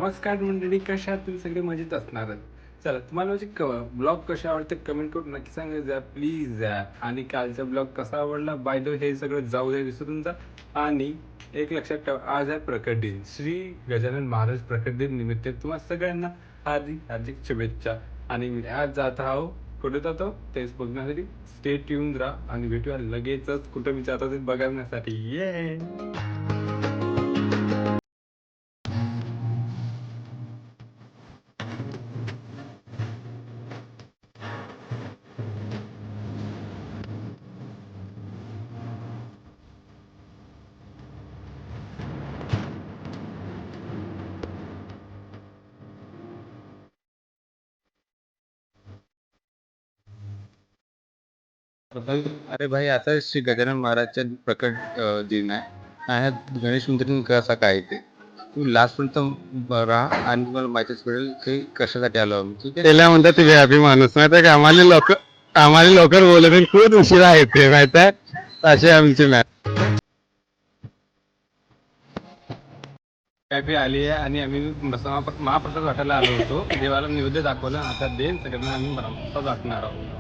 नमस्कार मंडळी, कशा तुम्ही सगळे मजेत असणारच. चला, तुम्हाला माझे ब्लॉग कसे आवडते कमेंट करून नक्की सांगा जा प्लीज. आणि कालचा ब्लॉग कसा आवडला बाय द हे सगळं जाऊ दे विसरून जा. आणि एक लक्षात ठेवा, आज आहे प्रकट दिन, श्री गजानन महाराज प्रकट दिन निमित्त तुम्हाला सगळ्यांना हार्दिक हार्दिक शुभेच्छा. आणि मी आज जात आहो, कुठे जातो तेच बघण्यासाठी. स्टेट येऊन राहा आणि भेटूया लगेचच. कुठं मी जातो ते बघण्यासाठी. ये अरे भाई, आता श्री गजानन महाराजच्या प्रकट दिन आहे. गणेश मंदिर कसा काय ते तू लास्ट पर्यंत राहा आणि तुम्हाला माहितीच पडेल की कशासाठी आलो आम्ही. ठीक आहे, त्याला म्हणतात तुम्ही अभि माणूस माहित आहे का. आम्हाला लवकर बोलत खूप उशिरा येते माहित आहे. असे आमचे मॅच कॅफे आली आहे आणि आम्ही महाप्रसाद वाटायला आलो होतो. देवाला निवेद्य दाखवलं, आता देन सगळ्यांना आम्ही महाप्रसाद वाटणार आहोत.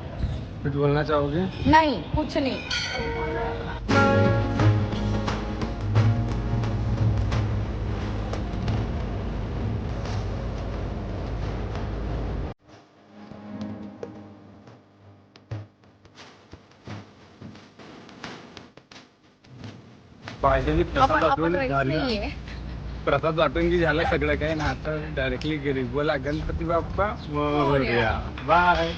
कुछ बोलना चाहोगे? नहीं, कुछ नहीं. फायनली आपण नाहीये. प्रसाद वाटून की झालं सगळं काही ना. आता डायरेक्टली घरी बोला गणपती बाप्पा मोरया. बाय.